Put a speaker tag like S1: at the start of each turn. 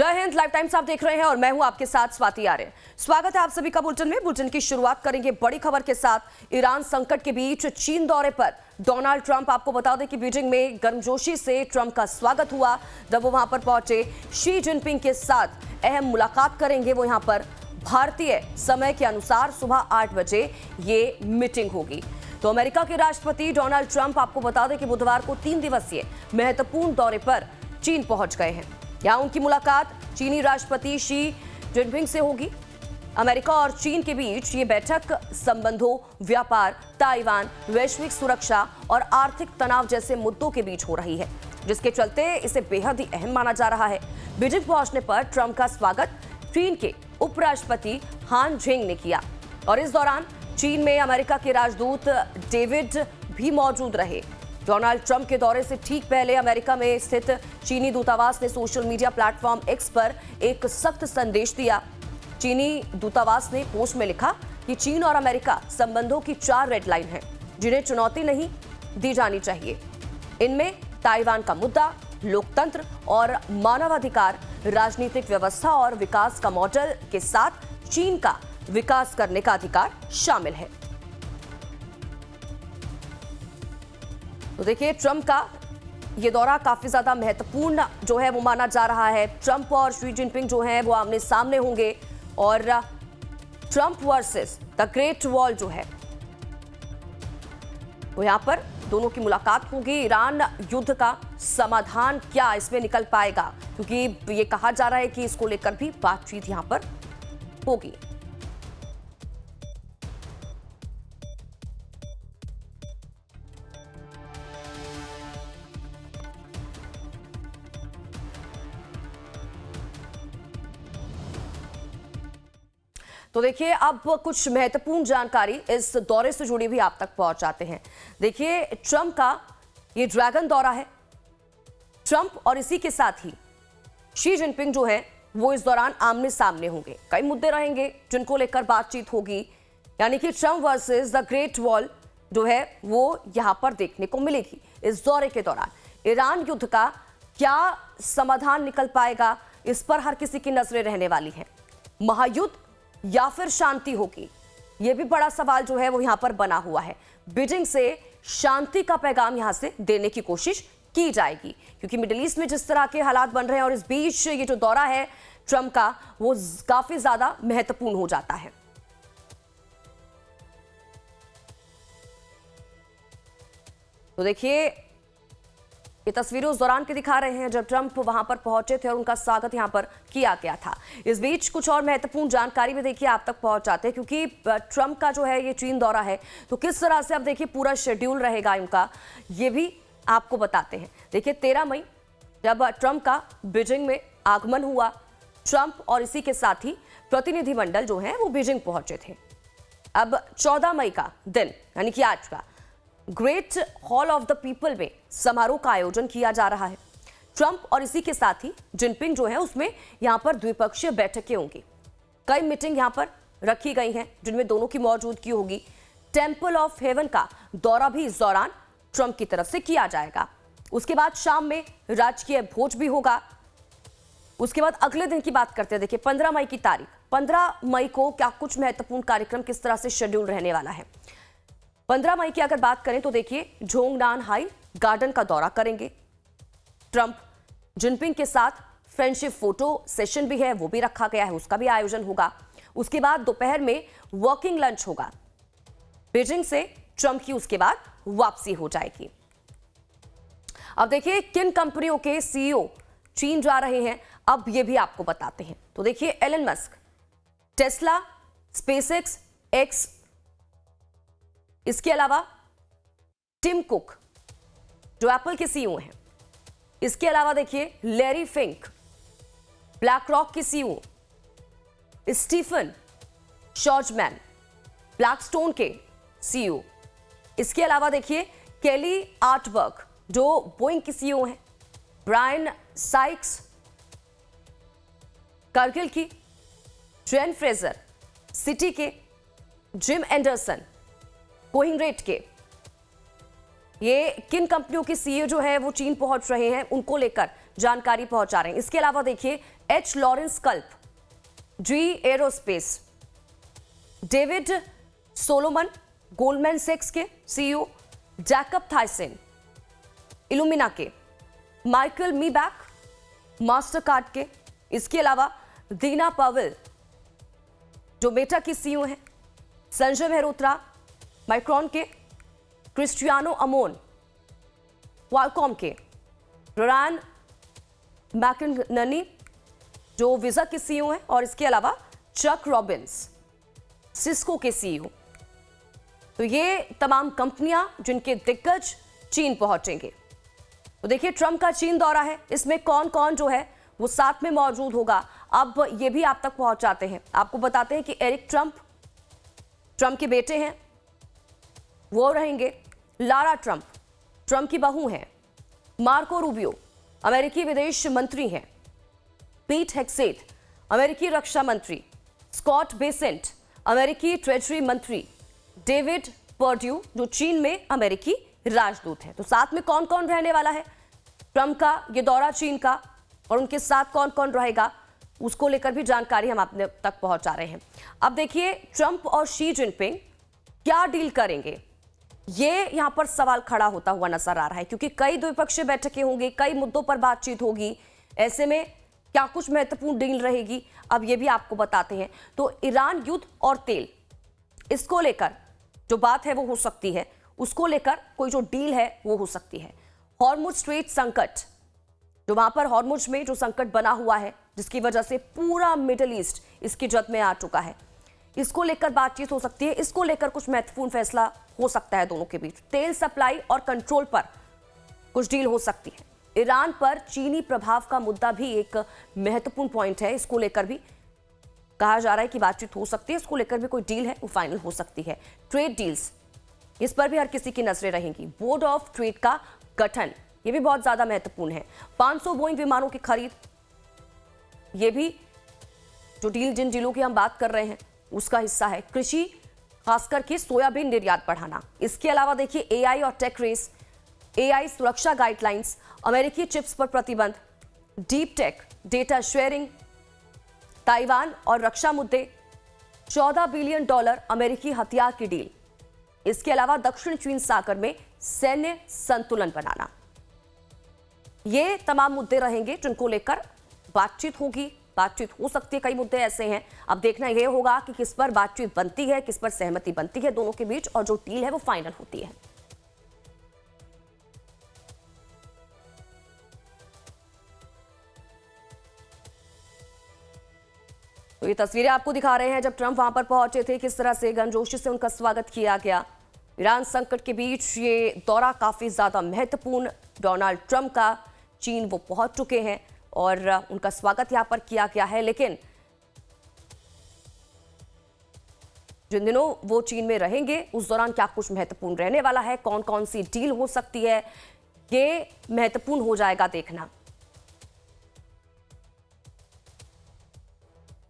S1: जय Hind. Live times आप देख रहे हैं और मैं हूं आपके साथ स्वाति आर्य। स्वागत है आप सभी का बुलेटिन में। बुलेटिन की शुरुआत करेंगे बड़ी खबर के साथ। ईरान संकट के बीच चीन दौरे पर डोनाल्ड ट्रंप। आपको बता दें कि बीजिंग में गर्मजोशी से ट्रंप का स्वागत हुआ जब वो वहां पर पहुंचे। शी जिनपिंग के साथ अहम मुलाकात करेंगे वो यहां पर। भारतीय समय के अनुसार सुबह 8 बजे ये मीटिंग होगी। तो अमेरिका के राष्ट्रपति डोनाल्ड ट्रंप आपको बता दें कि बुधवार को 3 दिवसीय महत्वपूर्ण दौरे पर चीन पहुंच गए हैं। यहां उनकी मुलाकात चीनी राष्ट्रपति शी जिनपिंग से होगी। अमेरिका और चीन के बीच ये बैठक संबंधों, व्यापार, ताइवान, वैश्विक सुरक्षा और आर्थिक तनाव जैसे मुद्दों के बीच हो रही है, जिसके चलते इसे बेहद ही अहम माना जा रहा है। बीजिंग पहुंचने पर ट्रंप का स्वागत चीन के उपराष्ट्रपति हान झेंग ने किया और इस दौरान चीन में अमेरिका के राजदूत डेविड भी मौजूद रहे। डोनाल्ड ट्रंप के दौरे से ठीक पहले अमेरिका में स्थित चीनी दूतावास ने सोशल मीडिया प्लेटफॉर्म एक्स पर एक सख्त संदेश दिया। चीनी दूतावास ने पोस्ट में लिखा कि चीन और अमेरिका संबंधों की 4 रेड लाइन हैं, जिन्हें चुनौती नहीं दी जानी चाहिए। इनमें ताइवान का मुद्दा, लोकतंत्र और मानवाधिकार, राजनीतिक व्यवस्था और विकास का मॉडल के साथ चीन का विकास करने का अधिकार शामिल है। तो देखिए, ट्रंप का ये दौरा काफी ज्यादा महत्वपूर्ण जो है वो माना जा रहा है। ट्रंप और शी जिनपिंग जो है वो आमने सामने होंगे और Trump versus the great wall जो है वो यहां पर दोनों की मुलाकात होगी। ईरान युद्ध का समाधान क्या इसमें निकल पाएगा, क्योंकि ये कहा जा रहा है कि इसको लेकर भी बातचीत यहां पर होगी। तो देखिए, अब कुछ महत्वपूर्ण जानकारी इस दौरे से जुड़ी भी आप तक पहुंचाते हैं। देखिए, ट्रंप का ये ड्रैगन दौरा है। ट्रंप और इसी के साथ ही शी जिनपिंग जो है वो इस दौरान आमने सामने होंगे। कई मुद्दे रहेंगे जिनको लेकर बातचीत होगी, यानी कि Trump versus the great wall जो है वो यहां पर देखने को मिलेगी इस दौरे के दौरान। ईरान युद्ध का क्या समाधान निकल पाएगा, इस पर हर किसी की नजरें रहने वाली हैं। महायुद्ध या फिर शांति होगी, यह भी बड़ा सवाल जो है वो यहां पर बना हुआ है। बीजिंग से शांति का पैगाम यहां से देने की कोशिश की जाएगी, क्योंकि मिडिल ईस्ट में जिस तरह के हालात बन रहे हैं और इस बीच ये जो दौरा है ट्रंप का वो काफी ज्यादा महत्वपूर्ण हो जाता है। तो देखिए, ये तस्वीरें उस दौरान की दिखा रहे हैं जब ट्रंप वहां पर पहुंचे थे और उनका स्वागत यहां पर किया गया था। इस बीच कुछ और महत्वपूर्ण जानकारी भी देखिए आप तक पहुंचाते हैं, क्योंकि ट्रंप का जो है ये चीन दौरा है, तो किस तरह से अब देखिए पूरा शेड्यूल रहेगा उनका, ये भी आपको बताते हैं। देखिए, 13 मई जब ट्रंप का बीजिंग में आगमन हुआ, ट्रंप और इसी के साथ ही प्रतिनिधिमंडल जो है वो बीजिंग पहुंचे थे। अब 14 मई का दिन यानी कि आज का great hall of the people में समारोह का आयोजन किया जा रहा है। ट्रंप और इसी के साथ ही जिनपिंग जो है उसमें यहां पर द्विपक्षीय बैठकें होंगी। कई मीटिंग यहां पर रखी गई हैं जिनमें दोनों की मौजूदगी होगी। टेंपल ऑफ हेवन का दौरा भी इस दौरान ट्रंप की तरफ से किया जाएगा। उसके बाद शाम में राजकीय भोज भी होगा। उसके बाद अगले दिन की बात करते हैं। देखिए, 15 मई की तारीख, 15 मई को क्या कुछ महत्वपूर्ण कार्यक्रम किस तरह से शेड्यूल रहने वाला है। 15 मई की अगर बात करें तो देखिए, जोंगनान हाई गार्डन का दौरा करेंगे ट्रंप। जिनपिंग के साथ फ्रेंडशिप फोटो सेशन भी है, वो भी रखा गया है, उसका भी आयोजन होगा। उसके बाद दोपहर में वर्किंग लंच होगा। बीजिंग से ट्रंप की उसके बाद वापसी हो जाएगी। अब देखिए, किन कंपनियों के सीईओ चीन जा रहे हैं, अब ये भी आपको बताते हैं। तो देखिए, Elon Musk, Tesla, SpaceX, X, इसके अलावा टिम कुक जो एप्पल के सीईओ हैं। इसके अलावा देखिए, लैरी फिंक, ब्लैक रॉक के सीईओ, स्टीफन शॉर्जमैन, ब्लैकस्टोन के सीईओ। इसके अलावा देखिए, केली आर्टबर्ग जो बोइंग की सीईओ हैं, ब्रायन साइक्स कारगिल की, जेन फ्रेजर सिटी के, जिम एंडरसन कोहिंग्रेट के। ये किन कंपनियों के सीईओ जो है वो चीन पहुंच रहे हैं, उनको लेकर जानकारी पहुंचा रहे हैं। इसके अलावा देखिए एच लॉरेंस कल्प, जी एरोस्पेस, डेविड सोलोमन गोल्डमैन सैक्स के सीईओ, जैकब थाइसन इल्यूमिना के, माइकल मीबैक मास्टर कार्ड के, इसके अलावा दीना पावेल जो मेटा की सीईओ हैं, संजय मेहरोत्रा माइक्रॉन के, क्रिस्टियानो अमोन क्वालकॉम के, रोरान मैकननी जो वीजा के सीईओ हैं, और इसके अलावा चक रॉबिन्स सिस्को के सीईओ। तो ये तमाम कंपनियां जिनके दिग्गज चीन पहुंचेंगे। तो देखिए ट्रंप का चीन दौरा है, इसमें कौन कौन जो है वो साथ में मौजूद होगा, अब ये भी आप तक पहुंचाते हैं। आपको बताते हैं कि एरिक ट्रंप के बेटे हैं, वो रहेंगे। लारा ट्रंप की बहू हैं। मार्को रूबियो अमेरिकी विदेश मंत्री हैं। पीट हेग्सेट अमेरिकी रक्षा मंत्री। स्कॉट बेसेंट अमेरिकी ट्रेजरी मंत्री। डेविड पर्ड्यू जो चीन में अमेरिकी राजदूत है। तो साथ में कौन कौन रहने वाला है ट्रंप का ये दौरा चीन का, और उनके साथ कौन कौन रहेगा उसको लेकर भी जानकारी हम आप तक पहुंचा रहे हैं। अब देखिए ट्रंप और शी जिनपिंग क्या डील करेंगे, ये यहां पर सवाल खड़ा होता हुआ नजर आ रहा है, क्योंकि कई द्विपक्षीय बैठकें होंगी, कई मुद्दों पर बातचीत होगी। ऐसे में क्या कुछ महत्वपूर्ण डील रहेगी, अब ये भी आपको बताते हैं। तो ईरान युद्ध और तेल, इसको लेकर जो बात है वो हो सकती है, उसको लेकर कोई जो डील है वो हो सकती है। हॉर्मुज स्ट्रेट संकट, जो वहां पर हॉर्मुज में जो संकट बना हुआ है, जिसकी वजह से पूरा मिडिल ईस्ट इसकी जद में आ चुका है, इसको लेकर बातचीत हो सकती है। इसको लेकर कुछ महत्वपूर्ण फैसला हो सकता है दोनों के बीच। तेल सप्लाई और कंट्रोल पर कुछ डील हो सकती है। ईरान पर चीनी प्रभाव का मुद्दा भी एक महत्वपूर्ण पॉइंट है, इसको लेकर भी कहा जा रहा है कि बातचीत हो सकती है। इसको लेकर भी कोई डील है वो फाइनल हो सकती है। ट्रेड डील्स, इस पर भी हर किसी की नजरें रहेंगी। बोर्ड ऑफ ट्रेड का गठन, ये भी बहुत ज्यादा महत्वपूर्ण है। 500 बोइंग विमानों की खरीद, ये भी जो डील, जिन डीलों की हम बात कर रहे हैं उसका हिस्सा है। कृषि, खासकर के सोयाबीन निर्यात बढ़ाना। इसके अलावा देखिए एआई और टेक रेस, एआई सुरक्षा गाइडलाइंस, अमेरिकी चिप्स पर प्रतिबंध, deep tech, data sharing, Taiwan और रक्षा मुद्दे, $14 बिलियन अमेरिकी हथियार की डील। इसके अलावा दक्षिण चीन सागर में सैन्य संतुलन बनाना। ये तमाम मुद्दे रहेंगे जिनको लेकर बातचीत होगी, बातचीत हो सकती है। कई मुद्दे ऐसे हैं, अब देखना यह होगा कि किस पर बातचीत बनती है, किस पर सहमति बनती है दोनों के बीच, और जो डील है वो फाइनल होती है। तो ये तस्वीरें आपको दिखा रहे हैं जब ट्रंप वहां पर पहुंचे थे, किस तरह से गर्मजोशी से उनका स्वागत किया गया। ईरान संकट के बीच ये दौरा काफी ज्यादा महत्वपूर्ण। डोनाल्ड ट्रंप का चीन वो पहुंच चुके हैं और उनका स्वागत यहां पर किया गया है। लेकिन जिन दिनों वो चीन में रहेंगे उस दौरान क्या कुछ महत्वपूर्ण रहने वाला है, कौन कौन सी डील हो सकती है, ये महत्वपूर्ण हो जाएगा देखना।